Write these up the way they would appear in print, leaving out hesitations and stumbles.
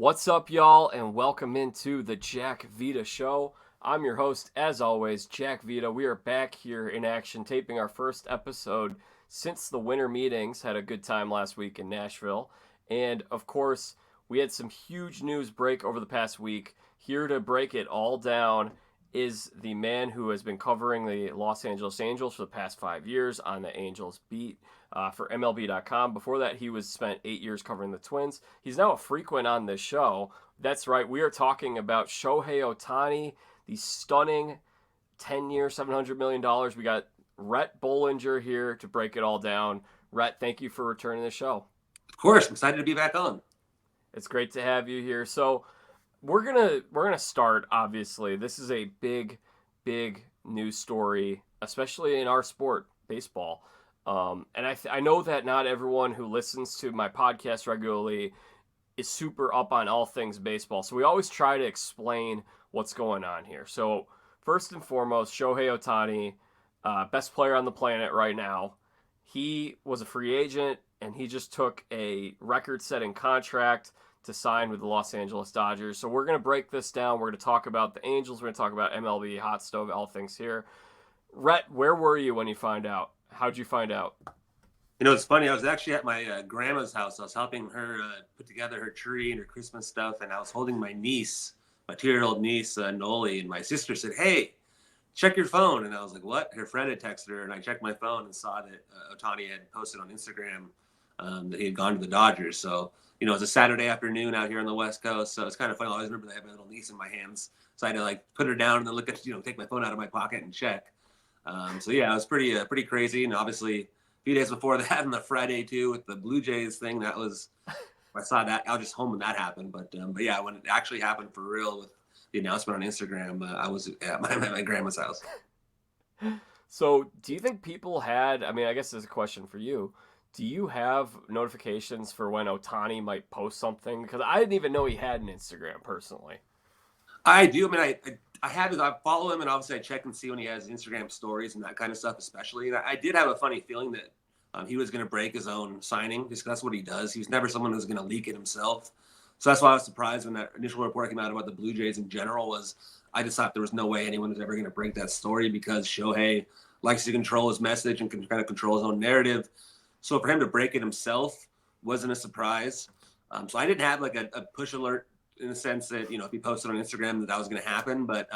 What's up, y'all, and welcome into the Jack Vita Show. I'm your host, as always, Jack Vita. We are back here in action, taping our first episode since the winter meetings. Had a good time last week in Nashville. And, of course, we had some huge news break over the past week. Here to break it all down is the man who has been covering the Los Angeles Angels for the past 5 years on the Angels beat for MLB.com. Before that, he was spent 8 years covering the Twins. He's now a frequent on this show. That's right, we are talking about Shohei Ohtani, the stunning 10-year, $700 million. We got Rhett Bollinger here to break it all down. Rhett, thank you for returning the show. Of course, I'm excited to be back on. It's great to have you here. So we're gonna start. Obviously, this is a big news story, especially in our sport, baseball. And I know that not everyone who listens to my podcast regularly is super up on all things baseball. So we always try to explain what's going on here. So first and foremost, Shohei Ohtani, best player on the planet right now. He was a free agent, and he just took a record-setting contract to sign with the Los Angeles Dodgers. So we're going to break this down. We're going to talk about the Angels. We're going to talk about MLB, hot stove, all things here. Rhett, where were you when you found out? How'd you find out? You know, it's funny. I was actually at my grandma's house. I was helping her put together her tree and her Christmas stuff, and I was holding my niece, my 2-year-old niece, Noli, and my sister said, "Hey, check your phone." And I was like, "What?" Her friend had texted her, and I checked my phone and saw that Ohtani had posted on Instagram that he had gone to the Dodgers. So, you know, it was a Saturday afternoon out here on the West Coast, so it's kind of funny. I always remember that I had my little niece in my hands, so I had to put her down and then look at, take my phone out of my pocket and check. So yeah, it was pretty crazy, and obviously a few days before that, on the Friday too, with the Blue Jays thing, that was, I saw that. I was just home when that happened, but yeah, when it actually happened for real with the announcement on Instagram, I was at my grandma's house. So do you think people had, I mean, I guess this is a question for you. Do you have notifications for when Ohtani might post something? Because I didn't even know he had an Instagram personally. I do. I mean, I follow him, and obviously I check and see when he has Instagram stories and that kind of stuff, especially. And I did have a funny feeling that he was going to break his own signing, just 'cause that's what he does. He was never someone who was going to leak it himself. So that's why I was surprised when that initial report came out about the Blue Jays in general. Was I just thought there was no way anyone was ever going to break that story, because Shohei likes to control his message and can kind of control his own narrative. So for him to break it himself wasn't a surprise. So I didn't have a push alert in the sense that, if he posted on Instagram that was going to happen. But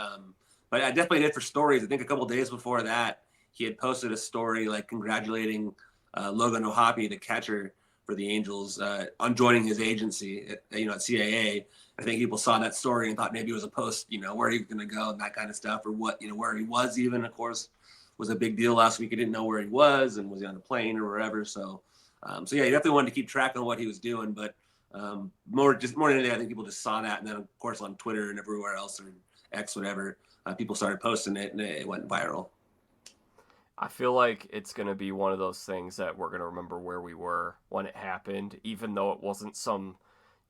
I definitely did for stories. I think a couple of days before that, he had posted a story congratulating Logan O'Hoppe, the catcher for the Angels, on joining his agency at CAA. I think people saw that story and thought maybe it was a post, where he was going to go and that kind of stuff, or what, where he was even, of course, was a big deal last week. He didn't know where he was, and was he on a plane or wherever. So yeah, he definitely wanted to keep track on what he was doing, but more than anything, I think people just saw that, and then of course on Twitter and everywhere else, or X, whatever, people started posting it, and it went viral. I feel like it's going to be one of those things that we're going to remember where we were when it happened, even though it wasn't some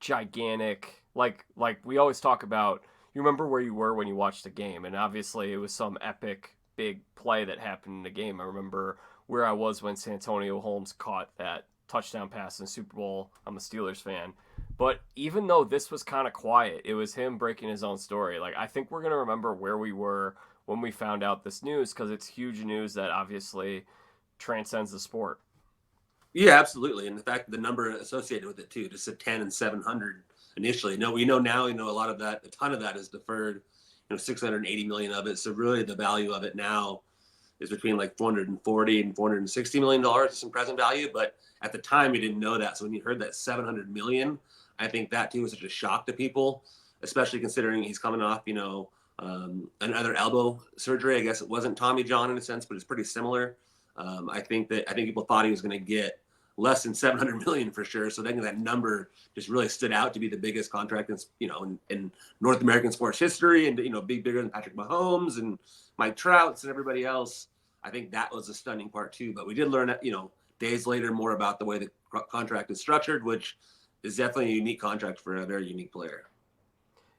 gigantic, like we always talk about, you remember where you were when you watched the game, and obviously it was some epic big play that happened in the game. I remember where I was when Santonio Holmes caught that touchdown pass in the Super Bowl. I'm a Steelers fan. But even though this was kind of quiet, it was him breaking his own story. I think we're going to remember where we were when we found out this news, because it's huge news that obviously transcends the sport. Yeah, absolutely. And the fact that the number associated with it too, just at 10 and 700 initially. No, we know now, a lot of that, a ton of that is deferred, 680 million of it. So really the value of it now is between 440 and 460 million dollars in present value. But at the time, we didn't know that. So when you heard that 700 million, I think that too was such a shock to people, especially considering he's coming off, another elbow surgery. I guess it wasn't Tommy John in a sense, but it's pretty similar. I think people thought he was going to get less than 700 million for sure. So then that number just really stood out to be the biggest contract in North American sports history, and bigger than Patrick Mahomes and Mike Trouts and everybody else. I think that was a stunning part too. But we did learn that, days later, more about the way the contract is structured, which is definitely a unique contract for a very unique player.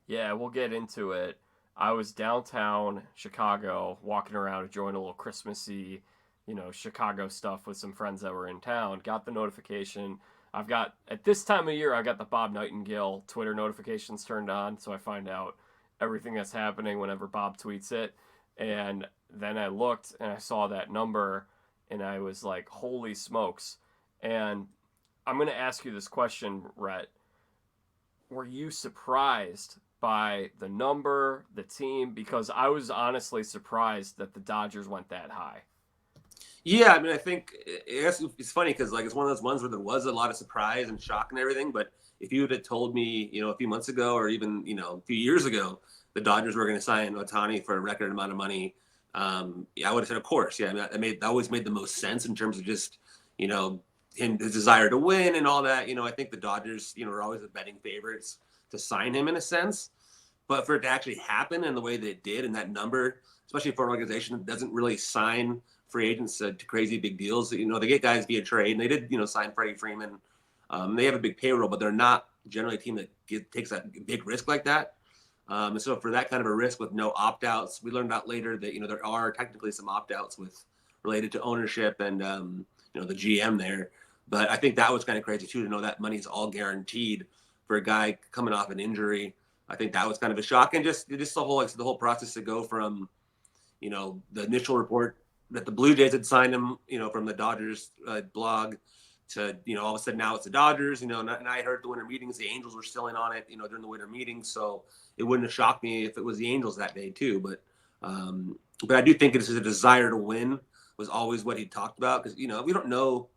Yeah, we'll get into it. I was downtown Chicago walking around, enjoying a little Christmassy, Chicago stuff with some friends that were in town. Got the notification I've got, at this time of year, I got the Bob Nightingale Twitter notifications turned on, so I find out everything that's happening whenever Bob tweets it. And then I looked and I saw that number and I was like, holy smokes. And I'm going to ask you this question, Rhett. Were you surprised by the number, the team? Because I was honestly surprised that the Dodgers went that high. Yeah, I mean, I think it's funny because like it's one of those ones where there was a lot of surprise and shock and everything. But if you would have told me, a few months ago or even a few years ago, the Dodgers were going to sign Ohtani for a record amount of money, yeah, I would have said, of course. Yeah, I mean, that always made the most sense in terms of just his desire to win and all that. I think the Dodgers, are always the betting favorites to sign him in a sense. But for it to actually happen in the way that it did, and that number, especially for an organization that doesn't really sign free agents to crazy big deals, they get guys via trade, and they did, sign Freddie Freeman. They have a big payroll, but they're not generally a team that takes that big risk like that. And so for that kind of a risk with no opt-outs, we learned out later that, there are technically some opt-outs related to ownership and, the GM there. But I think that was kind of crazy too, to know that money's all guaranteed for a guy coming off an injury. I think that was kind of a shock, and just the whole process to go from, the initial report that the Blue Jays had signed him, from the Dodgers blog, to all of a sudden now it's the Dodgers, and I heard the winter meetings, the Angels were still in on it, during the winter meetings, so it wouldn't have shocked me if it was the Angels that day too. But I do think it's a desire to win was always what he talked about, because we don't know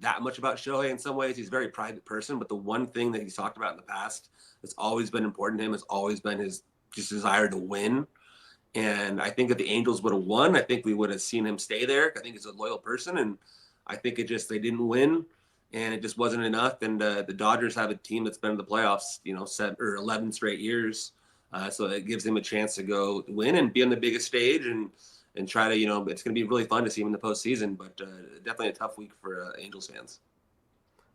that much about Shohei in some ways. He's a very private person, but the one thing that he's talked about in the past that's always been important to him has always been his just desire to win. And I think if the Angels would have won, I think we would have seen him stay there. I think he's a loyal person, and I think they didn't win, and it just wasn't enough. And the Dodgers have a team that's been in the playoffs, 7 or 11 straight years, so it gives him a chance to go win and be on the biggest stage and try to, it's going to be really fun to see him in the postseason. But definitely a tough week for Angels fans.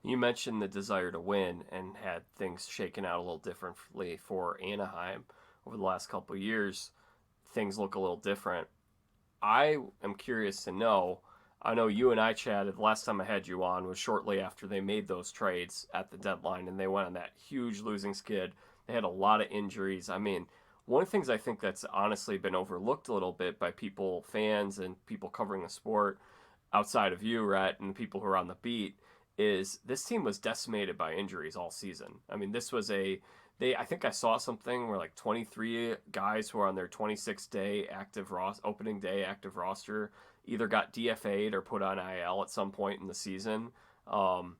You mentioned the desire to win and had things shaken out a little differently for Anaheim over the last couple of years. Things look a little different. I am curious to know. I know you and I chatted the last time I had you on was shortly after they made those trades at the deadline, and they went on that huge losing skid. They had a lot of injuries. I mean, one of the things I think that's honestly been overlooked a little bit by people, fans, and people covering the sport outside of you, Rhett, and the people who are on the beat, is this team was decimated by injuries all season. I mean, this was I think I saw something where like 23 guys who are on their 26-day opening day active roster either got DFA'd or put on IL at some point in the season. I'm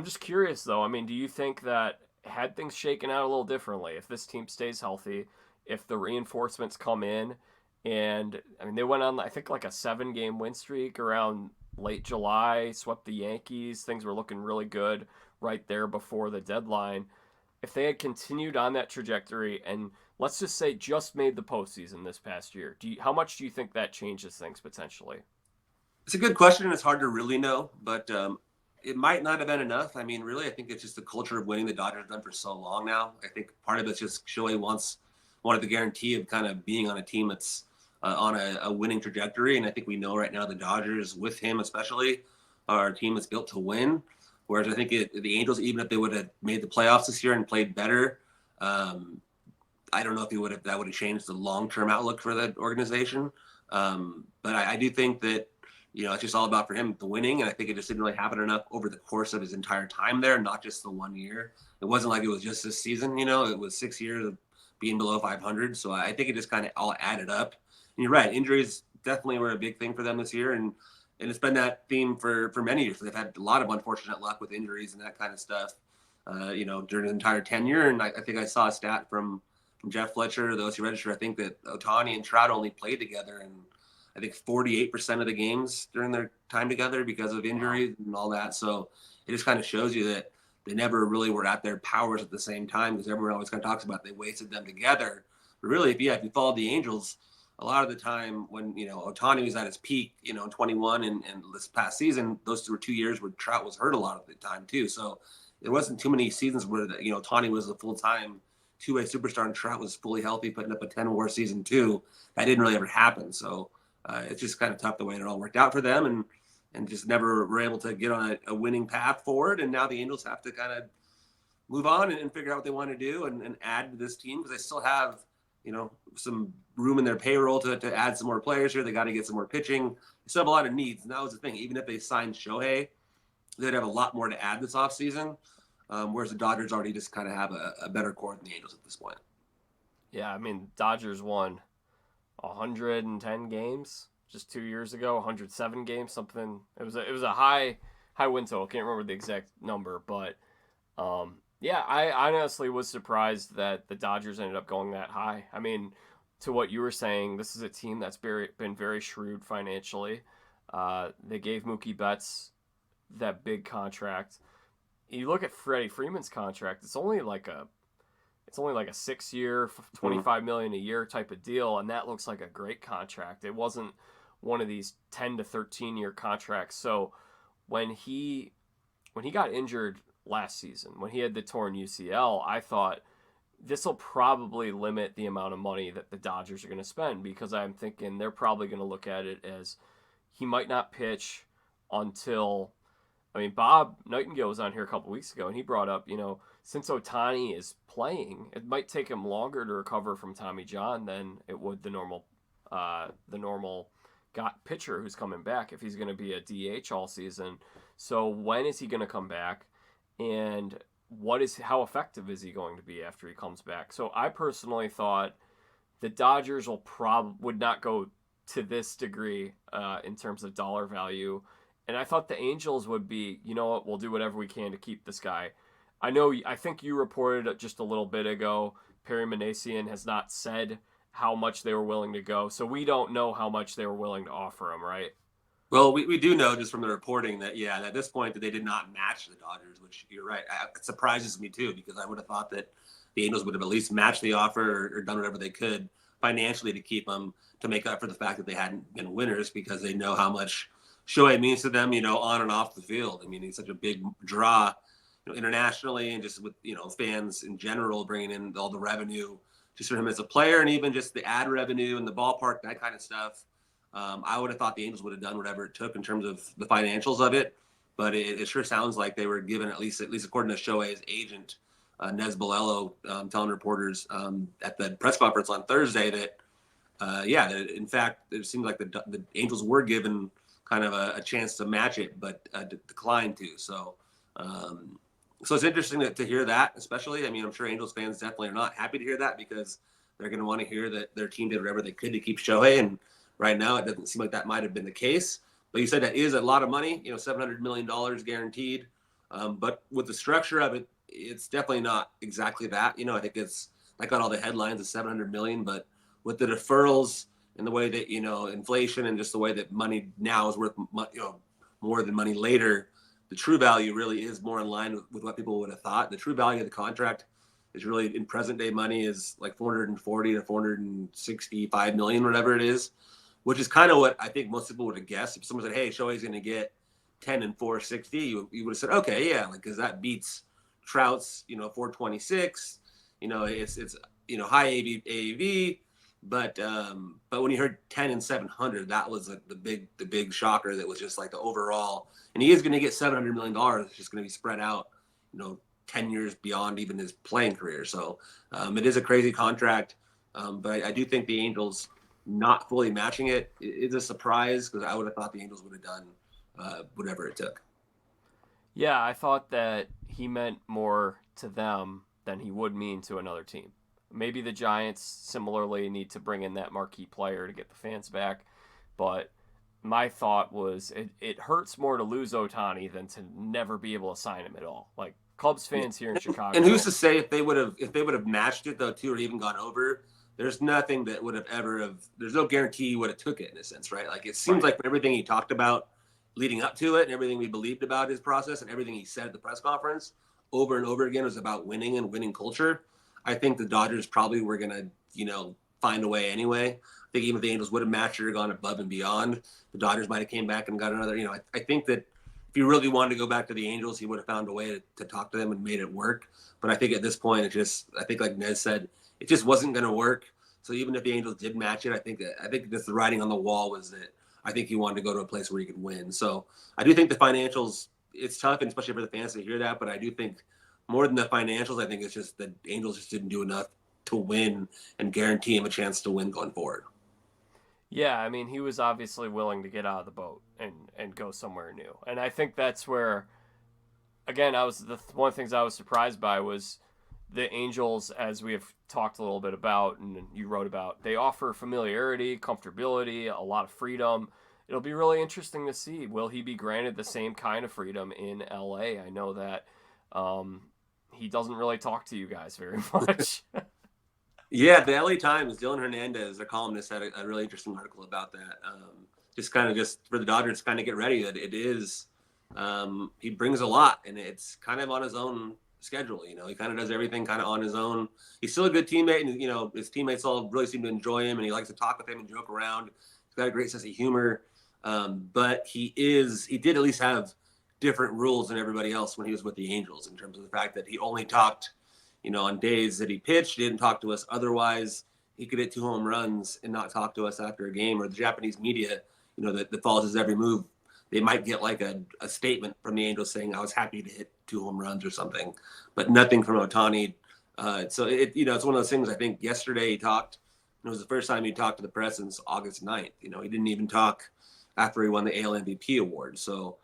just curious though. I mean, do you think that had things shaken out a little differently, if this team stays healthy, if the reinforcements come in, and I mean they went on I think like a 7-game win streak around late July, swept the Yankees, things were looking really good right there before the deadline. If they had continued on that trajectory and let's just say just made the postseason this past year, how much do you think that changes things potentially? It's a good question, and it's hard to really know, but it might not have been enough. I mean, really, I think it's just the culture of winning the Dodgers have done for so long now. I think part of it's just Shohei wanted the guarantee of kind of being on a team that's on a winning trajectory, and I think we know right now the Dodgers, with him especially, are a team that's built to win. Whereas I think the Angels, even if they would have made the playoffs this year and played better, I don't know if that would have changed the long-term outlook for that organization. But I do think that, it's just all about for him the winning. And I think it just didn't really happen enough over the course of his entire time there, not just the 1 year. It wasn't like it was just this season, it was 6 years of being below 500. So I think it just kind of all added up. And you're right. Injuries definitely were a big thing for them this year. And it's been that theme for many years. They've had a lot of unfortunate luck with injuries and that kind of stuff, during the entire tenure. And I think I saw a stat from Jeff Fletcher, the OC Register. I think that Ohtani and Trout only played together in, I think, 48% of the games during their time together because of injuries and all that. So it just kind of shows you that they never really were at their powers at the same time, because everyone always kind of talks about they wasted them together. But really, if you followed the Angels, a lot of the time when, Ohtani was at his peak, in 21 and this past season, those were 2 years where Trout was hurt a lot of the time too. So there wasn't too many seasons where, Ohtani was a full-time two-way superstar and Trout was fully healthy, putting up a 10-WAR season too. That didn't really ever happen. So it's just kind of tough the way it all worked out for them. And and just never were able to get on a winning path forward. And now the Angels have to kind of move on and figure out what they want to do and add to this team, because they still have, some room in their payroll to add some more players here. They got to get some more pitching. They still have a lot of needs. And that was the thing. Even if they signed Shohei, they'd have a lot more to add this offseason, whereas the Dodgers already just kind of have a better core than the Angels at this point. Yeah, I mean, Dodgers won 110 games just 2 years ago, 107 games, something. It was a high win total. Can't remember the exact number, but yeah, I honestly was surprised that the Dodgers ended up going that high. I mean, to what you were saying, this is a team that's been very shrewd financially. They gave Mookie Betts that big contract. You look at Freddie Freeman's contract; it's only like a 6-year, $25 million a year type of deal, and that looks like a great contract. It wasn't one of these 10 to 13-year contracts. So when he got injured last season, when he had the torn UCL, I thought this will probably limit the amount of money that the Dodgers are going to spend, because I'm thinking they're probably going to look at it as he might not pitch until, I mean, Bob Nightingale was on here a couple weeks ago, and he brought up, since Ohtani is playing, it might take him longer to recover from Tommy John than it would the normal pitcher who's coming back if he's going to be a DH all season. So when is he going to come back, and how effective is he going to be after he comes back? So I personally thought the Dodgers would not go to this degree in terms of dollar value, and I thought the Angels would be, you know what, we'll do whatever we can to keep this guy. I think you reported just a little bit ago, Perry Minasian has not said how much they were willing to go, so we don't know how much they were willing to offer him, right? Well, we do know just from the reporting that, at this point that they did not match the Dodgers, which you're right. It surprises me too, because I would have thought that the Angels would have at least matched the offer or done whatever they could financially to keep them, to make up for the fact that they hadn't been winners, because they know how much Shohei means to them, on and off the field. I mean, he's such a big draw, internationally, and just with, fans in general, bringing in all the revenue just for him as a player, and even just the ad revenue and the ballpark, that kind of stuff. I would have thought the Angels would have done whatever it took in terms of the financials of it, but it sure sounds like they were given, at least according to Shohei's agent, Nez Bolello, telling reporters at the press conference on Thursday that, that in fact, it seemed like the Angels were given kind of a chance to match it, but declined to. So it's interesting to hear that, especially. I mean, I'm sure Angels fans definitely are not happy to hear that, because they're going to want to hear that their team did whatever they could to keep Shohei, and right now, it doesn't seem like that might have been the case. But you said that is a lot of money, $700 million guaranteed. But with the structure of it, it's definitely not exactly that. I think I got all the headlines of $700 million, but with the deferrals and the way that, inflation and just the way that money now is worth, more than money later, the true value really is more in line with what people would have thought. The true value of the contract is really, in present day money, is like 440 to 465 million, whatever it is, which is kind of what I think most people would have guessed. If someone said, hey, Shohei's going to get 10 and 460, you would have said, okay, yeah, because that beats Trout's, 426, it's high AAV, but when you heard 10 and 700, that was like the big shocker. That was just like the overall, and he is going to get $700 million. It's just going to be spread out, 10 years beyond even his playing career. So it is a crazy contract, but I do think the Angels not fully matching it is a surprise, because I would have thought the Angels would have done whatever it took. Yeah, I thought that he meant more to them than he would mean to another team. Maybe the Giants similarly need to bring in that marquee player to get the fans back, but my thought was it hurts more to lose Ohtani than to never be able to sign him at all. Like, Cubs fans here in Chicago. And who's to say if they would have matched it though too, or even gone over? There's nothing that would have there's no guarantee what it took it, in a sense, right? Like, it seems like everything he talked about leading up to it, and everything we believed about his process, and everything he said at the press conference over and over again was about winning and winning culture. I think the Dodgers probably were going to, find a way anyway. I think even if the Angels would have matched it or gone above and beyond, the Dodgers might have came back and got another, I think that if he really wanted to go back to the Angels, he would have found a way to talk to them and made it work. But I think at this point, I think like Nez said, it just wasn't going to work. So even if the Angels did match it, I think just the writing on the wall was that, I think he wanted to go to a place where he could win. So I do think the financials, it's tough, and especially for the fans to hear that. But I do think more than the financials, I think it's just the Angels just didn't do enough to win and guarantee him a chance to win going forward. Yeah, I mean, he was obviously willing to get out of the boat and go somewhere new. And I think that's where, again, one of the things I was surprised by was the Angels, as we have talked a little bit about and you wrote about, they offer familiarity, comfortability, a lot of freedom. It'll be really interesting to see. Will he be granted the same kind of freedom in LA? I know that he doesn't really talk to you guys very much. Yeah, the LA Times, Dylan Hernandez, their columnist, had a really interesting article about that. Just for the Dodgers, kind of get ready that it is, he brings a lot, and it's kind of on his own schedule. He kind of does everything kind of on his own. He's still a good teammate, and his teammates all really seem to enjoy him, and he likes to talk with him and joke around. He's got a great sense of humor, but he did at least have different rules than everybody else when he was with the Angels, in terms of the fact that he only talked on days that he pitched. He didn't talk to us otherwise. He could hit 2 home runs and not talk to us after a game. Or the Japanese media, that follows his every move, they might get like a statement from the Angels saying, "I was happy to hit 2 home runs" or something, but nothing from Ohtani. So it's one of those things. I think yesterday he talked. It was the first time he talked to the press since August 9th. He didn't even talk after he won the AL MVP award. So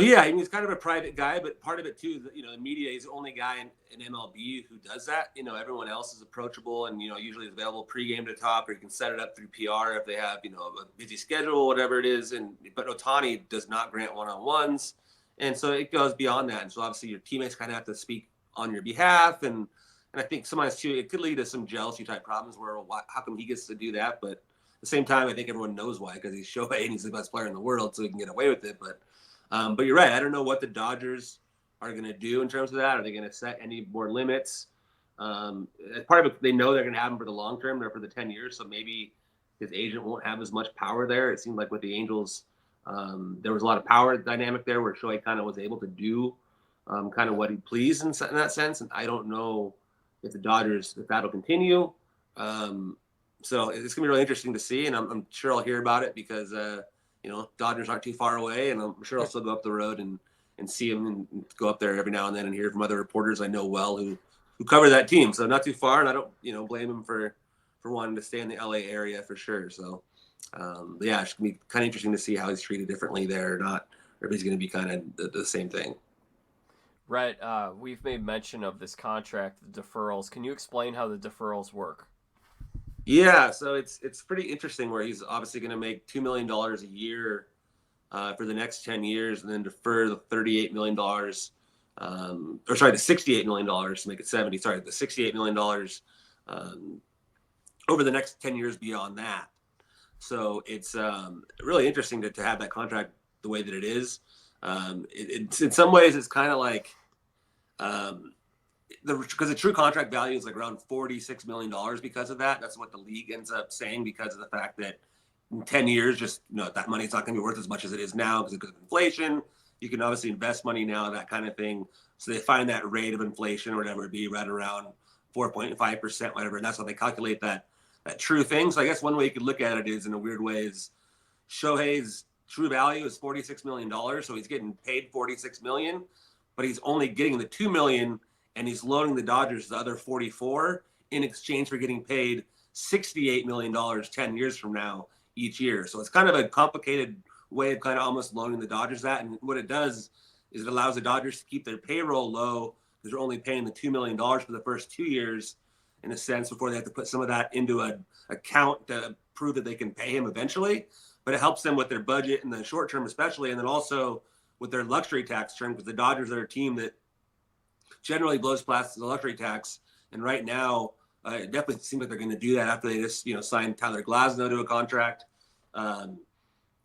yeah, I mean, he's kind of a private guy, but part of it too, the media, he's the only guy in MLB who does that. Everyone else is approachable and, usually is available pregame to talk, or you can set it up through PR if they have, a busy schedule, whatever it is. But Ohtani does not grant one-on-ones. And so it goes beyond that. And so obviously your teammates kind of have to speak on your behalf. And I think sometimes too, it could lead to some jealousy type problems where, how come he gets to do that? But at the same time, I think everyone knows why, because he's Shohei and he's the best player in the world, so he can get away with it. But you're right. I don't know what the Dodgers are going to do in terms of that. Are they going to set any more limits? Part of it, they know they're going to have him for the long term. They're for the 10 years. So maybe his agent won't have as much power there. It seemed like with the Angels, there was a lot of power dynamic there where Shohei kind of was able to do kind of what he pleased in that sense. And I don't know if the Dodgers, if that'll continue. So it's going to be really interesting to see. And I'm sure I'll hear about it because Dodgers aren't too far away, and I'm sure I'll still go up the road and see him and go up there every now and then and hear from other reporters I know well who cover that team. So not too far, and I don't blame him for wanting to stay in the LA area for sure. So yeah, it's gonna be kind of interesting to see how he's treated differently there or not, or if he's going to be kind of the same thing. Rhett, we've made mention of this contract, the deferrals. Can you explain how the deferrals work? Yeah, so it's pretty interesting where he's obviously going to make $2 million a year for the next 10 years, and then defer the $38 million, the $68 million to make it 70. Sorry, the $68 million over the next 10 years beyond that. So it's really interesting to have that contract the way that it is. It's in some ways it's kind of like because the true contract value is like around $46 million because of that. That's what the league ends up saying, because of the fact that in 10 years, just that money's not going to be worth as much as it is now because of inflation. You can obviously invest money now, that kind of thing. So they find that rate of inflation or whatever it be right around 4.5%, whatever. And that's how they calculate that true thing. So I guess one way you could look at it is, in a weird way, is Shohei's true value is $46 million. So he's getting paid $46 million, but he's only getting the $2 million, and he's loaning the Dodgers the other 44 in exchange for getting paid $68 million 10 years from now each year. So it's kind of a complicated way of kind of almost loaning the Dodgers that. And what it does is it allows the Dodgers to keep their payroll low because they're only paying the $2 million for the first 2 years, in a sense, before they have to put some of that into an account to prove that they can pay him eventually. But it helps them with their budget in the short term, especially, and then also with their luxury tax term, because the Dodgers are a team that generally blows past the luxury tax. And right now, it definitely seems like they're going to do that after they just, signed Tyler Glasnow to a contract.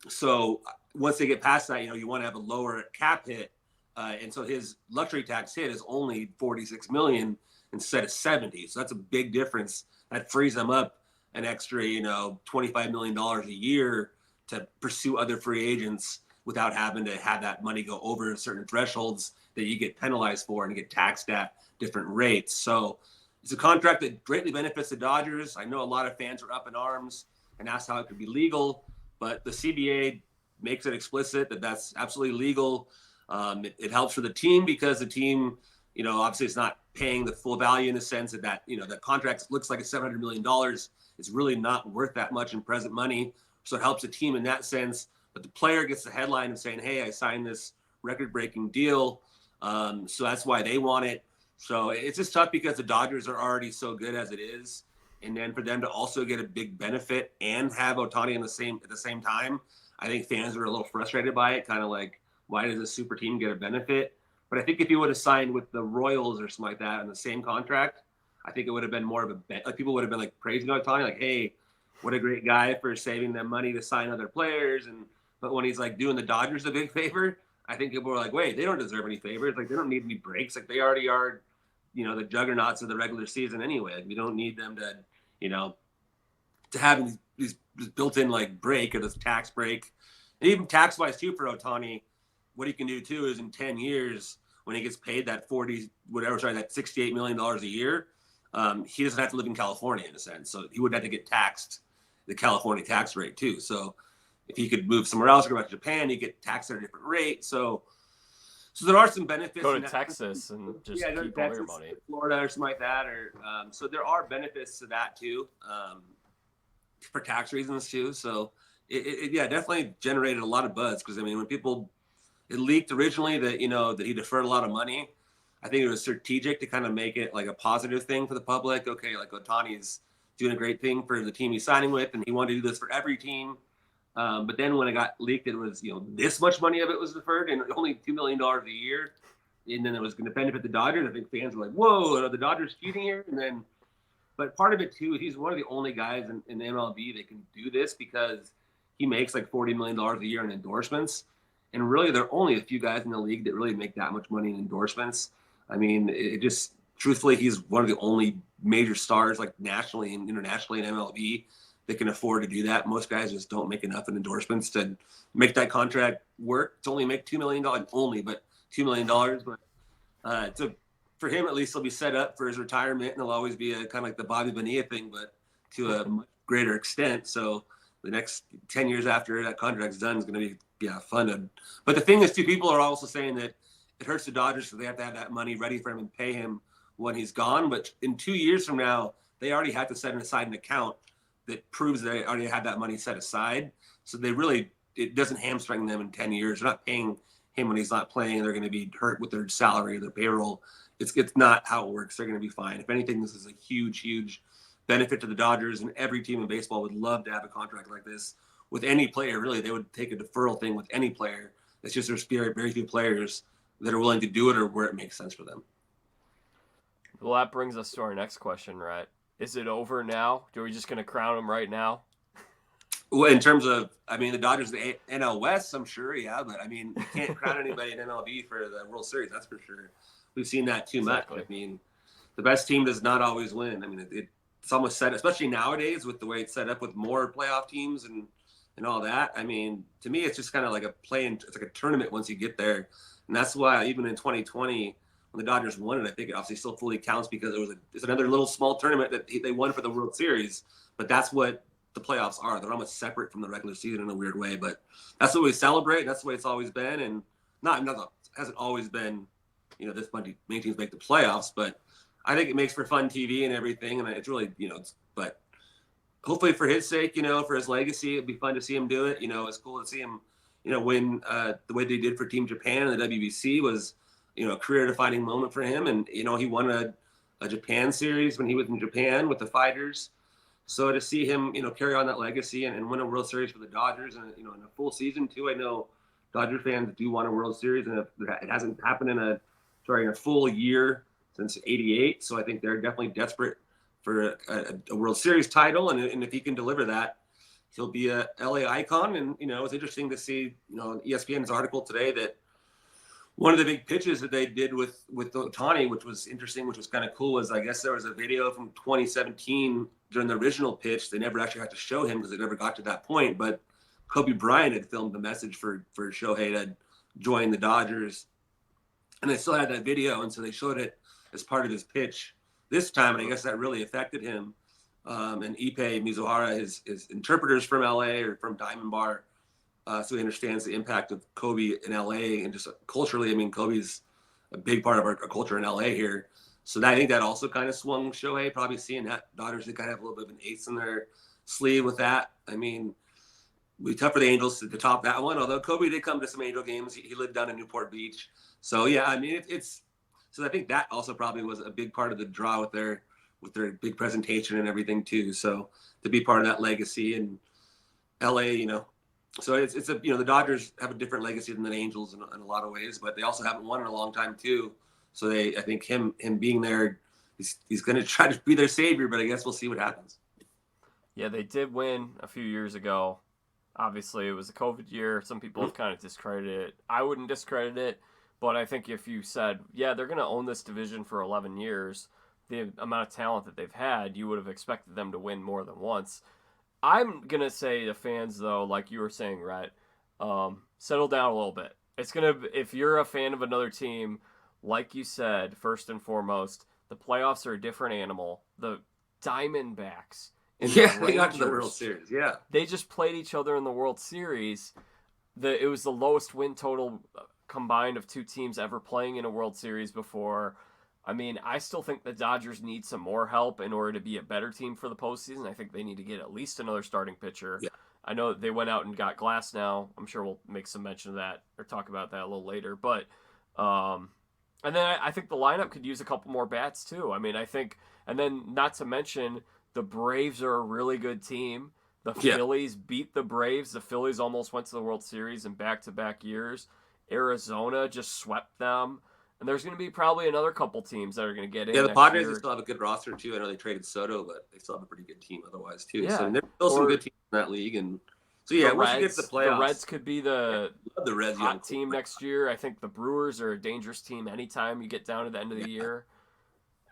So once they get past that, you want to have a lower cap hit. And so his luxury tax hit is only $46 million instead of 70. So that's a big difference. That frees them up an extra, $25 million a year to pursue other free agents without having to have that money go over certain thresholds that you get penalized for and get taxed at different rates. So it's a contract that greatly benefits the Dodgers. I know a lot of fans are up in arms and asked how it could be legal, but the CBA makes it explicit that that's absolutely legal. It helps for the team because the team, obviously it's not paying the full value in the sense that that contract looks like it's $700 million. It's really not worth that much in present money. So it helps the team in that sense. But the player gets the headline of saying, hey, I signed this record-breaking deal. So that's why they want it. So it's just tough because the Dodgers are already so good as it is. And then for them to also get a big benefit and have Ohtani at the same time, I think fans are a little frustrated by it, kind of like, why does a super team get a benefit? But I think if he would have signed with the Royals or something like that on the same contract, I think it would have been more of a bet. Like people would have been like praising Ohtani, like, hey, what a great guy for saving them money to sign other players. But when he's like doing the Dodgers a big favor, I think people were like, wait, they don't deserve any favors. Like they don't need any breaks. Like they already are, the juggernauts of the regular season anyway. Like, we don't need them to, to have these built-in like break or this tax break. And even tax-wise too for Ohtani, what he can do too is in 10 years when he gets paid that that $68 million a year, he doesn't have to live in California in a sense. So he wouldn't have to get taxed the California tax rate too. So if he could move somewhere else or go back to Japan, he'd get taxed at a different rate. So there are some benefits. Go to Texas and just keep all your money. Florida or something like that. So there are benefits to that too, for tax reasons too. So it definitely generated a lot of buzz because when it leaked originally that that he deferred a lot of money. I think it was strategic to kind of make it like a positive thing for the public. Okay, like Ohtani's doing a great thing for the team he's signing with, and he wanted to do this for every team. But then when it got leaked, it was this much money of it was deferred, and only $2 million a year, and then it was going to benefit the Dodgers. I think fans were like, "Whoa, are the Dodgers cheating here?" But part of it too is he's one of the only guys in the MLB that can do this because he makes like $40 million a year in endorsements. And really, there are only a few guys in the league that really make that much money in endorsements. Truthfully, he's one of the only major stars, like nationally and internationally in MLB, that can afford to do that. Most guys just don't make enough in endorsements to make that contract work. To only make $2 million, but $2 million. But for him, at least, he'll be set up for his retirement, and he'll always be a kind of like the Bobby Bonilla thing, but to a much greater extent. So the next 10 years after that contract's done is going to be fun. But the thing is, too, people are also saying that it hurts the Dodgers because they have to have that money ready for him and pay him when he's gone. But in 2 years from now, they already have to set aside an account that proves they already had that money set aside. So it doesn't hamstring them in 10 years. They're not paying him when he's not playing. They're going to be hurt with their salary or their payroll. It's not how it works. They're going to be fine. If anything, this is a huge, huge benefit to the Dodgers, and every team in baseball would love to have a contract like this with any player. Really, they would take a deferral thing with any player. It's just there's very few players that are willing to do it or where it makes sense for them. Well, that brings us to our next question, Rhett. Is it over now? Are we just going to crown him right now? Well, in terms of, the Dodgers, the NL West, I'm sure, yeah. But, you can't crown anybody in MLB for the World Series, that's for sure. We've seen that too much. The best team does not always win. It's almost set, especially nowadays with the way it's set up with more playoff teams and all that. To me, it's just kind of like it's like a tournament once you get there. And that's why even in 2020, when the Dodgers won it, I think it obviously still fully counts because it's another little small tournament that they won for the World Series. But that's what the playoffs are. They're almost separate from the regular season in a weird way. But that's what we celebrate. That's the way it's always been. And it hasn't always been, this many teams make the playoffs. But I think it makes for fun TV and everything. And it's really, but hopefully for his sake, for his legacy, it'd be fun to see him do it. It's cool to see him, win the way they did for Team Japan and the WBC was, a career-defining moment for him. And, he won a Japan series when he was in Japan with the Fighters. So to see him, carry on that legacy and win a World Series for the Dodgers and, in a full season too. I know Dodger fans do want a World Series, and it hasn't happened in a full year since '88. So I think they're definitely desperate for a World Series title. And if he can deliver that, he'll be a LA icon. And, it's interesting to see, ESPN's article today that one of the big pitches that they did with Ohtani, which was interesting, which was kind of cool, was I guess there was a video from 2017 during the original pitch. They never actually had to show him because they never got to that point. But Kobe Bryant had filmed the message for Shohei to join the Dodgers. And they still had that video. And so they showed it as part of his pitch this time. And I guess that really affected him. and Ippei Mizuhara, his interpreters from LA or from Diamond Bar. So he understands the impact of Kobe in LA, and just culturally, I mean, Kobe's a big part of our culture in LA here. So I think that also kind of swung Shohei, probably seeing that Dodgers, they kind of have a little bit of an ace in their sleeve with that. I mean, it'd be tough for the Angels to top that one, although Kobe did come to some Angel games. He lived down in Newport Beach. So yeah, I mean, so I think that also probably was a big part of the draw with their big presentation and everything too. So to be part of that legacy in LA, so it's a, the Dodgers have a different legacy than the Angels in a lot of ways, but they also haven't won in a long time too. So I think him being there, he's going to try to be their savior, but I guess we'll see what happens. Yeah, they did win a few years ago. Obviously, it was a COVID year. Some people have kind of discredited it. I wouldn't discredit it, but I think if you said, yeah, they're going to own this division for 11 years, the amount of talent that they've had, you would have expected them to win more than once. I'm going to say to fans, though, like you were saying, Rhett, settle down a little bit. If you're a fan of another team, like you said, first and foremost, the playoffs are a different animal. The Diamondbacks they got to the World Series. Yeah, they just played each other in the World Series. It was the lowest win total combined of two teams ever playing in a World Series before. I mean, I still think the Dodgers need some more help in order to be a better team for the postseason. I think they need to get at least another starting pitcher. Yeah. I know they went out and got Glasnow. I'm sure we'll make some mention of that or talk about that a little later. But and then I think the lineup could use a couple more bats too. I mean, and then not to mention the Braves are a really good team. The Phillies beat the Braves. The Phillies almost went to the World Series in back-to-back years. Arizona just swept them. And there's going to be probably another couple teams that are going to get in. Yeah, the Padres still have a good roster too. I know they traded Soto, but they still have a pretty good team otherwise too. Yeah. So there's still some good teams in that league, and so yeah, once you get to the playoffs, the Reds could be the Reds hot team next year. I think the Brewers are a dangerous team anytime you get down to the end of the year.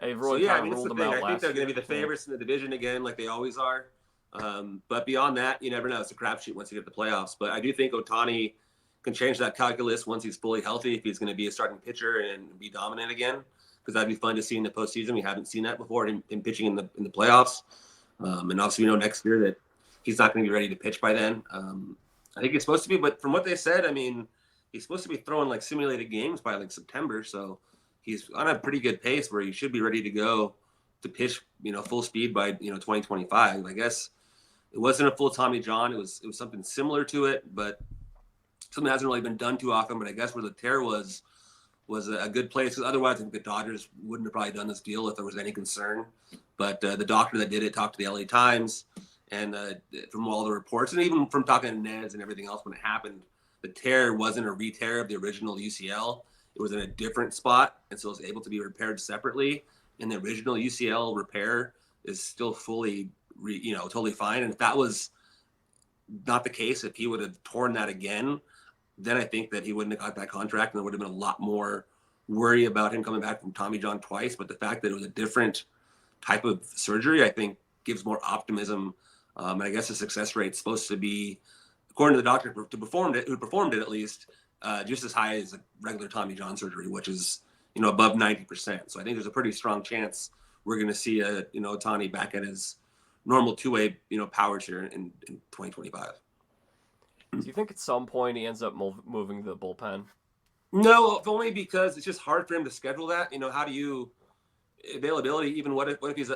They've really I think they're going to be the favorites in the division again, like they always are. But beyond that, you never know. It's a crapshoot once you get the playoffs. But I do think Ohtani can change that calculus once he's fully healthy, if he's going to be a starting pitcher and be dominant again, because that'd be fun to see in the postseason. We haven't seen that before in pitching in the playoffs. And obviously, we know next year that he's not going to be ready to pitch by then. I think he's supposed to be, but from what they said, I mean, he's supposed to be throwing like simulated games by like September. So he's on a pretty good pace where he should be ready to go to pitch, full speed by, 2025. I guess it wasn't a full Tommy John. It was something similar to it, but something that hasn't really been done too often. But I guess where the tear was a good place. Because otherwise, I think the Dodgers wouldn't have probably done this deal if there was any concern. But the doctor that did it talked to the LA Times, and from all the reports, and even from talking to Neds and everything else when it happened, the tear wasn't a re-tear of the original UCL. It was in a different spot, and so it was able to be repaired separately. And the original UCL repair is still fully, totally fine. And if that was not the case, if he would have torn that again, then I think that he wouldn't have got that contract, and there would have been a lot more worry about him coming back from Tommy John twice. But the fact that it was a different type of surgery, I think, gives more optimism. And I guess the success rate is supposed to be, according to the doctor who performed it at least, just as high as a regular Tommy John surgery, which is, above 90%. So I think there's a pretty strong chance we're going to see Ohtani back at his normal two-way, powers here in 2025. Do you think at some point he ends up moving the bullpen? No, only because it's just hard for him to schedule that. How do you availability? Even what if he's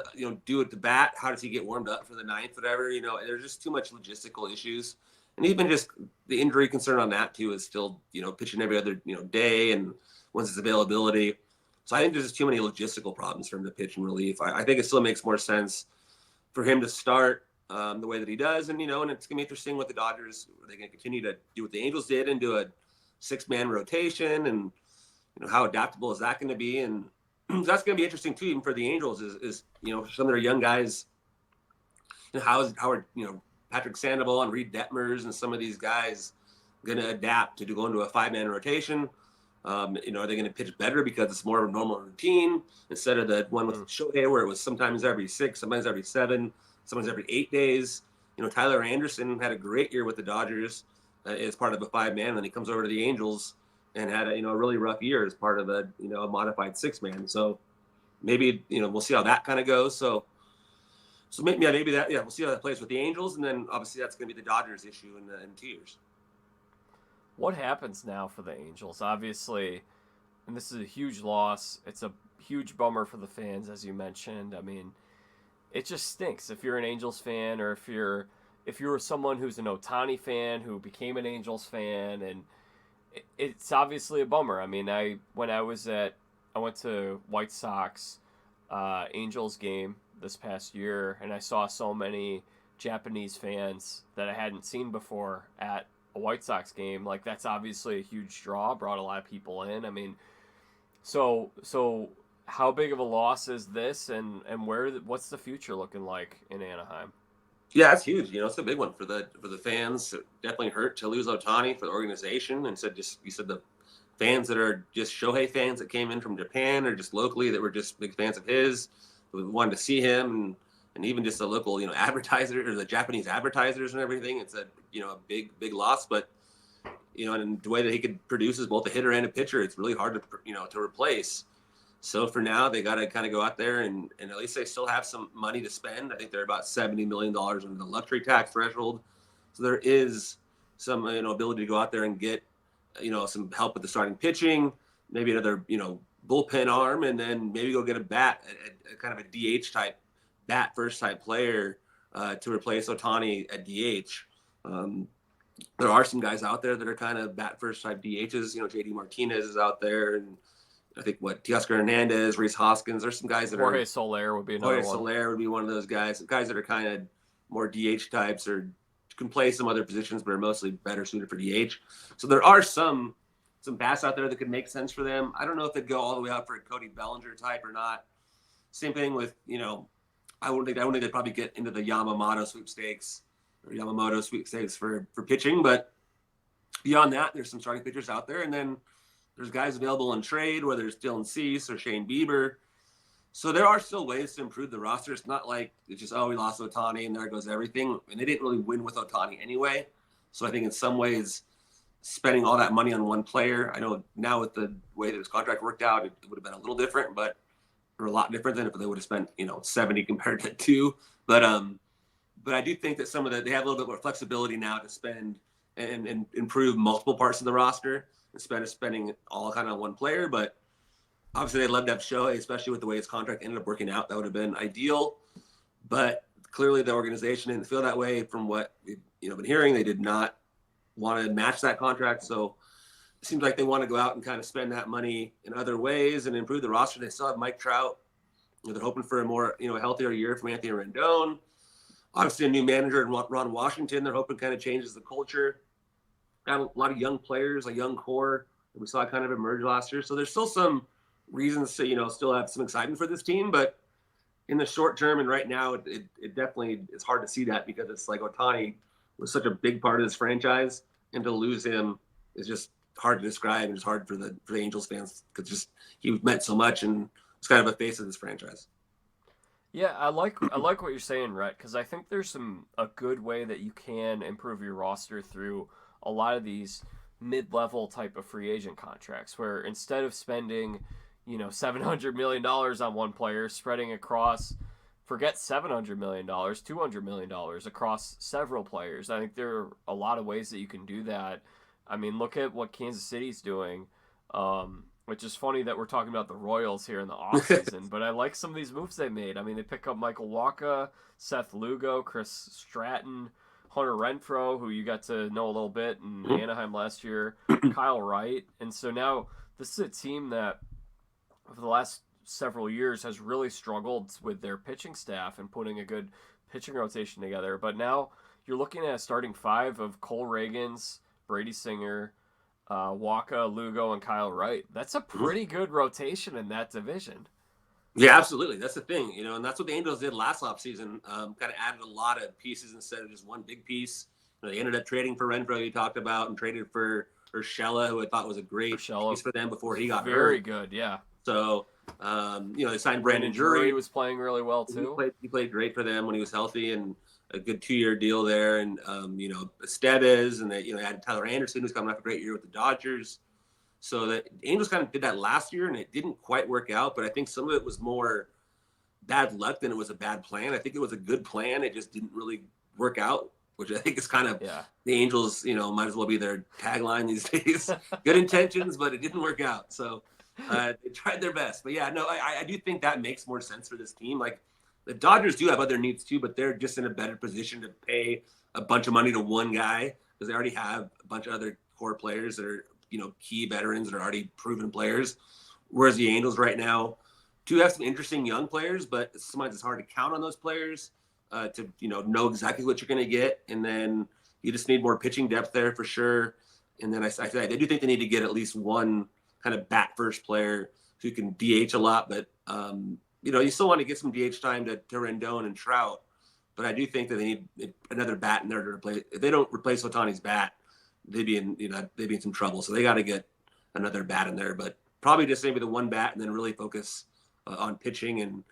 due at the bat? How does he get warmed up for the ninth? Whatever. There's just too much logistical issues, and even just the injury concern on that too is still pitching every other day, and when's his availability. So I think there's just too many logistical problems for him to pitch in relief. I think it still makes more sense for him to start the way that he does, and and it's gonna be interesting with the Dodgers. Are they gonna continue to do what the Angels did and do a 6-man rotation, and how adaptable is that going to be? And that's going to be interesting too, even for the Angels. Is some of their young guys, how are Patrick Sandoval and Reed Detmers and some of these guys going to adapt to go into a 5-man rotation? Are they going to pitch better because it's more of a normal routine instead of the one with Shohei where it was sometimes every 6, sometimes every 7, sometimes every 8 days? Tyler Anderson had a great year with the Dodgers as part of a 5-man, and then he comes over to the Angels and had a really rough year as part of a a modified 6-man. So maybe we'll see how that kind of goes. So So maybe that, we'll see how that plays with the Angels, and then obviously that's going to be the Dodgers issue in 2 years. What happens now for the Angels? Obviously, and this is a huge loss. It's a huge bummer for the fans, as you mentioned. I mean, it just stinks if you're an Angels fan, or if you're someone who's an Ohtani fan who became an Angels fan, and it's obviously a bummer. I mean, I went to White Sox Angels game this past year, and I saw so many Japanese fans that I hadn't seen before at a White Sox game. Like, that's obviously a huge draw, brought a lot of people in. I mean, so how big of a loss is this, and what's the future looking like in Anaheim? Yeah, it's huge. It's a big one for the fans. It definitely hurt to lose Ohtani, for the organization, and you said the fans that are just Shohei fans that came in from Japan or just locally that were just big fans of his, who wanted to see him, and even just the local advertiser, or the Japanese advertisers and everything. It's a big loss, but and the way that he could produce as both a hitter and a pitcher, it's really hard to replace. So for now, they got to kind of go out there and at least they still have some money to spend. I think they're about $70 million under the luxury tax threshold. So there is some, ability to go out there and get, some help with the starting pitching, maybe another, bullpen arm, and then maybe go get a bat, a kind of a DH type bat first type player to replace Ohtani at DH. There are some guys out there that are kind of bat first type DHs. JD Martinez is out there, and I think Teoscar Hernandez, Rhys Hoskins. There's some guys that Jorge Soler would be another one. Soler would be one of those guys. Some guys that are kind of more DH types or can play some other positions, but are mostly better suited for DH. So there are some bats out there that could make sense for them. I don't know if they'd go all the way out for a Cody Bellinger type or not. Same thing with I wouldn't think they'd probably get into the Yamamoto sweepstakes for pitching, but beyond that, there's some starting pitchers out there, and then there's guys available in trade, whether it's Dylan Cease or Shane Bieber. So there are still ways to improve the roster. It's not like it's just, we lost Ohtani and there goes everything. And they didn't really win with Ohtani anyway. So I think in some ways, spending all that money on one player, I know now with the way that his contract worked out, it would have been a little different, but or a lot different than if they would have spent 70 compared to 2. But I do think that they have a little bit more flexibility now to spend and improve multiple parts of the roster instead of spending all kind of on one player. But obviously they'd love to have Shohei, especially with the way his contract ended up working out. That would have been ideal. But clearly the organization didn't feel that way. From what we've been hearing, they did not want to match that contract. So it seems like they want to go out and kind of spend that money in other ways and improve the roster. They still have Mike Trout. They're hoping for a more healthier year from Anthony Rendon. Obviously a new manager in Ron Washington. They're hoping kind of changes the culture. Got a lot of young players, a young core that we saw kind of emerge last year. So there's still some reasons to, still have some excitement for this team. But in the short term and right now, it definitely is hard to see that because it's like Ohtani was such a big part of this franchise. And to lose him is just hard to describe. And it's hard for the Angels fans because he meant so much and it's kind of a face of this franchise. Yeah, I like what you're saying, Rhett, because I think there's a good way that you can improve your roster through a lot of these mid-level type of free agent contracts, where instead of spending, $700 million on one player, spreading across, forget $700 million, $200 million across several players. I think there are a lot of ways that you can do that. I mean, look at what Kansas City's doing, which is funny that we're talking about the Royals here in the offseason, but I like some of these moves they made. I mean, they pick up Michael Wacha, Seth Lugo, Chris Stratton, Hunter Renfroe, who you got to know a little bit in Anaheim last year, Kyle Wright. And so now this is a team that over the last several years has really struggled with their pitching staff and putting a good pitching rotation together. But now you're looking at a starting 5 of Cole Reagans, Brady Singer, Wacha, Lugo, and Kyle Wright. That's a pretty good rotation in that division. Yeah, absolutely. That's the thing, and that's what the Angels did last offseason. Kind of added a lot of pieces instead of just one big piece. They ended up trading for Renfroe, you talked about, and traded for Urshela, who I thought was a great piece for them before he got hurt. Very good, yeah. So, they signed Brandon Drury. Was playing really well, too. He played great for them when he was healthy, and a good 2-year deal there. And, Estevez, and they, added Tyler Anderson, who's coming off a great year with the Dodgers. So the Angels kind of did that last year, and it didn't quite work out. But I think some of it was more bad luck than it was a bad plan. I think it was a good plan. It just didn't really work out, which I think is kind of the Angels, might as well be their tagline these days. Good intentions, but it didn't work out. So they tried their best. But yeah, no, I do think that makes more sense for this team. Like the Dodgers do have other needs too, but they're just in a better position to pay a bunch of money to one guy because they already have a bunch of other core players that are, key veterans that are already proven players. Whereas the Angels right now do have some interesting young players, but sometimes it's hard to count on those players to know exactly what you're going to get. And then you just need more pitching depth there for sure. And then I do think they need to get at least one kind of bat first player who can DH a lot, but you still want to get some DH time to Rendon and Trout. But I do think that they need another bat in there to replace. If they don't replace Ohtani's bat, they'd be in some trouble. So they got to get another bat in there. But probably just maybe the one bat and then really focus on pitching and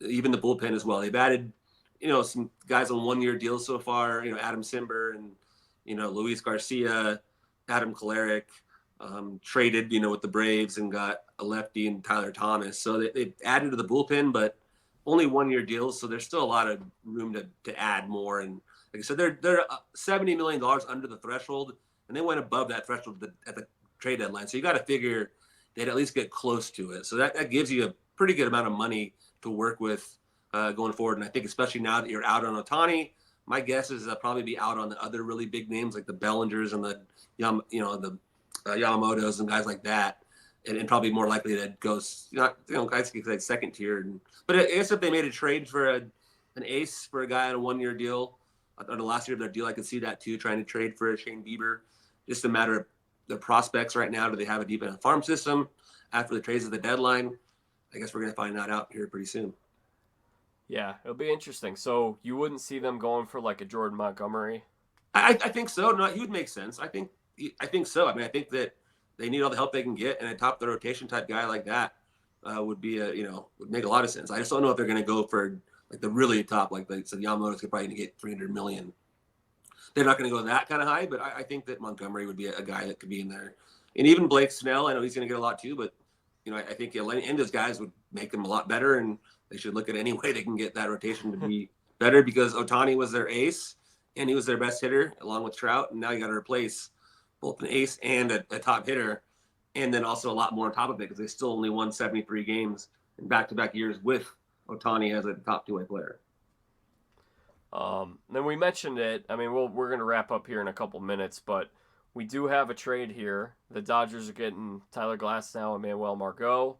even the bullpen as well. They've added, some guys on 1-year deals so far. Adam Simber and Luis Garcia, Adam Kolarek. Traded, with the Braves and got a lefty and Tyler Thomas. So they've added to the bullpen, but only 1-year deals. So there's still a lot of room to add more. And like I said, they're $70 million under the threshold, and they went above that threshold at the trade deadline. So you got to figure they'd at least get close to it. So that gives you a pretty good amount of money to work with going forward. And I think especially now that you're out on Ohtani, my guess is they'll probably be out on the other really big names like the Bellingers and the Yamamoto's and guys like that, and probably more likely to go, guys like second tier. But I guess if they made a trade for an ace for a guy on a 1-year deal, on the last year of their deal, I could see that too, trying to trade for a Shane Bieber. Just a matter of the prospects right now. Do they have a deep enough farm system after the trades at the deadline? I guess we're going to find that out here pretty soon. Yeah, it'll be interesting. So you wouldn't see them going for like a Jordan Montgomery? I think so. No, he would make sense. I think so. I mean, I think that they need all the help they can get, and a top of the rotation type guy like that would be would make a lot of sense. I just don't know if they're going to go for like the really top, like so Yamamoto's could probably get $300 million. They're not going to go that kind of high, but I think that Montgomery would be a guy that could be in there, and even Blake Snell. I know he's going to get a lot too, but I think any of those guys would make them a lot better, and they should look at any way they can get that rotation to be better because Ohtani was their ace and he was their best hitter along with Trout, and now you got to replace both an ace and a top hitter, and then also a lot more on top of it because they still only won 73 games in back-to-back years with Ohtani as a top two-way player. Then we mentioned it. I mean, we're going to wrap up here in a couple minutes, but we do have a trade here. The Dodgers are getting Tyler Glasnow and Manuel Margot.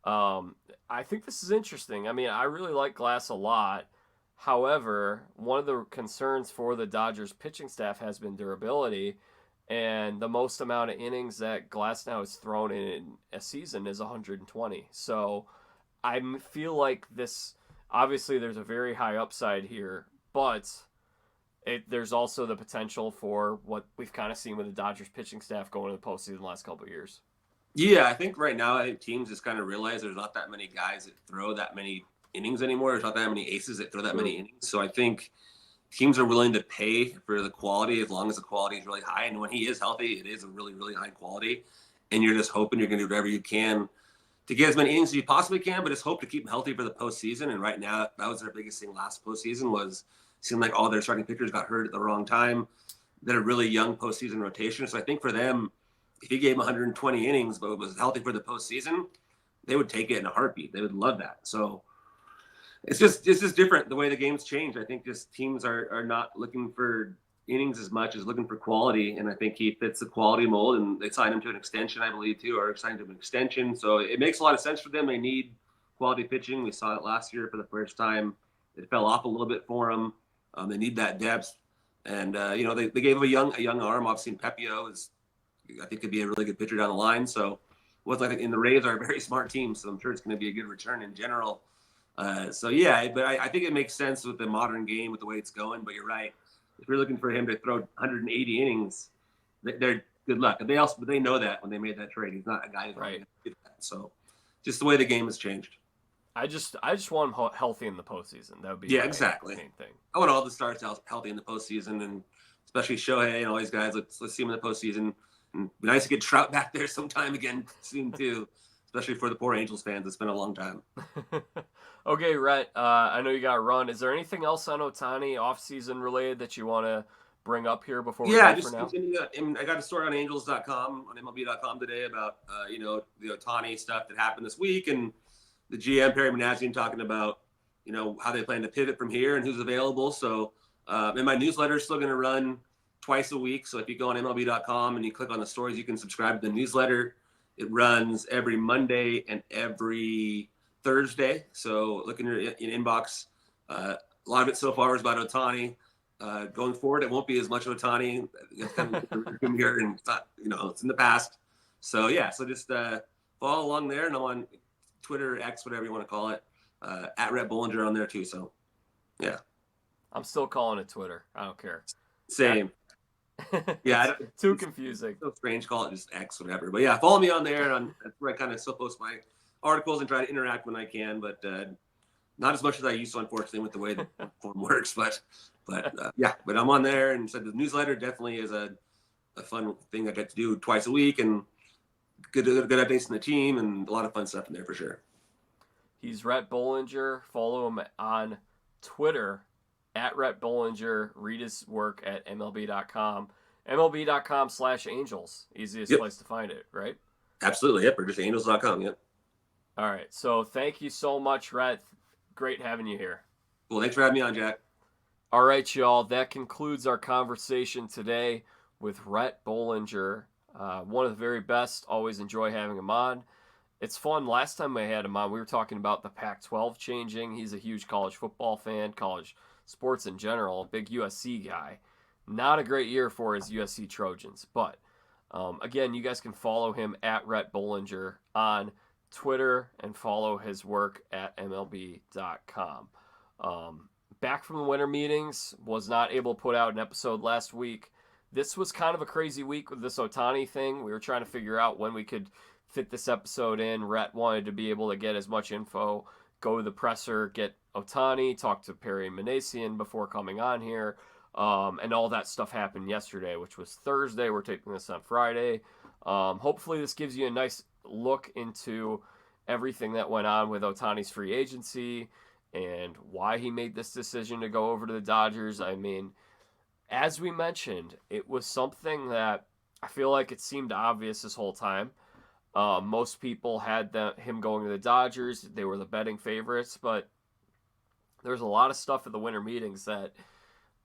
I think this is interesting. I mean, I really like Glass a lot. However, one of the concerns for the Dodgers pitching staff has been durability, and the most amount of innings that Glasnow has thrown in a season is 120. So I feel like this, obviously there's a very high upside here, but there's also the potential for what we've kind of seen with the Dodgers pitching staff going to the postseason the last couple of years. Yeah, I think right now teams just kind of realize there's not that many guys that throw that many innings anymore. There's not that many aces that throw that many innings. So I think teams are willing to pay for the quality as long as the quality is really high. And when he is healthy, it is a really, really high quality. And you're just hoping you're going to do whatever you can to get as many innings as you possibly can, but just hope to keep him healthy for the postseason. And right now, that was their biggest thing last postseason was it seemed like all their starting pitchers got hurt at the wrong time. They're a really young postseason rotation. So I think for them, if he gave 120 innings but was healthy for the postseason, they would take it in a heartbeat. They would love that. So it's just different the way the game's changed. I think just teams are not looking for innings as much as looking for quality, and I think he fits the quality mold. And they signed him to an extension, I believe, too, or signed him an extension. So it makes a lot of sense for them. They need quality pitching. We saw it last year for the first time. It fell off a little bit for them. They need that depth, and they gave him a young arm. Obviously, Pepio is, I think, could be a really good pitcher down the line. So, I think in the Rays are a very smart team, so I'm sure it's going to be a good return in general. But I think it makes sense with the modern game with the way it's going. But you're right. If you're looking for him to throw 180 innings, they're good luck. And they know that when they made that trade. He's not a guy who's going to do that. So just the way the game has changed. I just want him healthy in the postseason. That would be exactly main thing. I want all the stars healthy in the postseason, and especially Shohei and all these guys. Let's see him in the postseason. And it'd be nice to get Trout back there sometime again soon too. especially for the poor Angels fans. It's been a long time. Okay, Rhett, I know you got to run. Is there anything else on Ohtani off-season related that you want to bring up here before we go Just for now? continue that. I got a story on Angels.com, on MLB.com today about, the Ohtani stuff that happened this week, and the GM, Perry Manassian, talking about, how they plan to pivot from here and who's available. So, and my newsletter is still going to run twice a week. So if you go on MLB.com and you click on the stories, you can subscribe to the newsletter. It runs every Monday and every Thursday. So look in your inbox. A lot of it so far is about Ohtani. Going forward, it won't be as much Ohtani. It's kind of here, and it's not, it's in the past. So yeah, so just follow along there, and I'm on Twitter, X, whatever you want to call it, at Rhett Bollinger on there too. So yeah, I'm still calling it Twitter. I don't care. Same. Yeah, too confusing. So strange, call it just X, whatever. But yeah, follow me on there. That's where I kind of still post my articles and try to interact when I can, but not as much as I used to, unfortunately, with the way the form works. But I'm on there, and so the newsletter definitely is a fun thing I get to do twice a week, and good updates on the team, and a lot of fun stuff in there for sure. He's Rhett Bollinger. Follow him on Twitter at Rhett Bollinger. Read his work at MLB.com. MLB.com/Angels. Easiest place to find it, right? Absolutely. Yep. Or just Angels.com. Yep. All right. So thank you so much, Rhett. Great having you here. Well, thanks for having me on, Jack. All right, y'all. That concludes our conversation today with Rhett Bollinger. One of the very best. Always enjoy having him on. It's fun. Last time I had him on, we were talking about the Pac-12 changing. He's a huge college football fan, college sports in general, a big USC guy. Not a great year for his USC Trojans. But, again, you guys can follow him at Rhett Bollinger on Twitter and follow his work at MLB.com. Back from the winter meetings, was not able to put out an episode last week. This was kind of a crazy week with this Ohtani thing. We were trying to figure out when we could fit this episode in. Rhett wanted to be able to get as much info, go to the presser, get Ohtani, talk to Perry Manassian before coming on here. And all that stuff happened yesterday, which was Thursday. We're taping this on Friday. Hopefully this gives you a nice look into everything that went on with Ohtani's free agency and why he made this decision to go over to the Dodgers. I mean, as we mentioned, it was something that I feel like it seemed obvious this whole time. Most people had him going to the Dodgers. They were the betting favorites, but there's a lot of stuff at the winter meetings that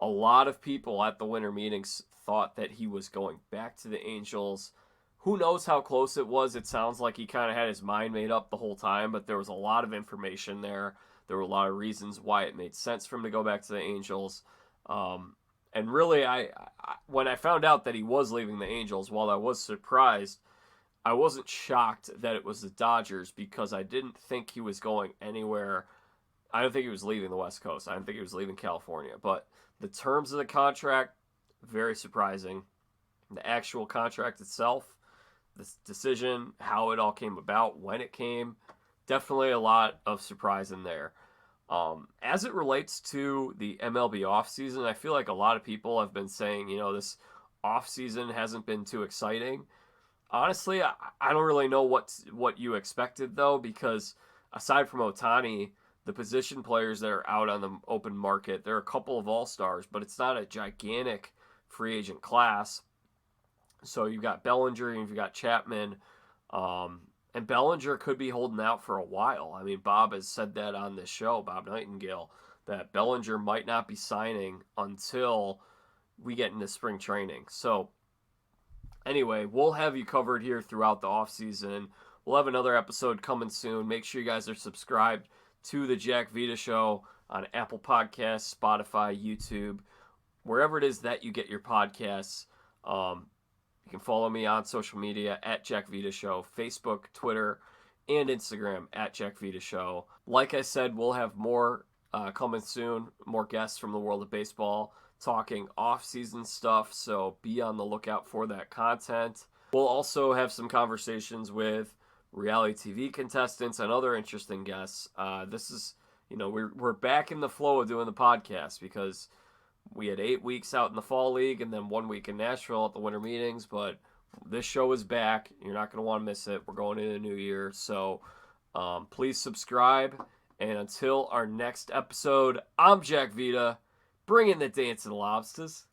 a lot of people at the winter meetings thought that he was going back to the Angels. Who knows how close it was? It sounds like he kind of had his mind made up the whole time, but there was a lot of information there. There were a lot of reasons why it made sense for him to go back to the Angels. And really, I when I found out that he was leaving the Angels, while I was surprised, I wasn't shocked that it was the Dodgers because I didn't think he was going anywhere. I don't think he was leaving the West Coast. I don't think he was leaving California. But the terms of the contract, very surprising. The actual contract itself, the decision, how it all came about, when it came, definitely a lot of surprise in there. As it relates to the MLB offseason, I feel like a lot of people have been saying, this offseason hasn't been too exciting. Honestly, I don't really know what you expected, though, because aside from Ohtani, the position players that are out on the open market, there are a couple of all-stars, but it's not a gigantic free agent class. So you've got Bellinger, you've got Chapman, and Bellinger could be holding out for a while. I mean, Bob has said that on this show, Bob Nightingale, that Bellinger might not be signing until we get into spring training. So anyway, we'll have you covered here throughout the offseason. We'll have another episode coming soon. Make sure you guys are subscribed to the Jack Vita Show on Apple Podcasts, Spotify, YouTube, wherever it is that you get your podcasts. You can follow me on social media at Jack Vita Show, Facebook, Twitter, and Instagram at Jack Vita Show. Like I said, we'll have more coming soon, more guests from the world of baseball talking off-season stuff, so be on the lookout for that content. We'll also have some conversations with reality TV contestants and other interesting guests. This is, we're back in the flow of doing the podcast because we had 8 weeks out in the fall league and then 1 week in Nashville at the winter meetings, but this show is back. You're not going to want to miss it. We're going into the new year. So please subscribe. And until our next episode, I'm Jack Vita, bringing the dancing lobsters.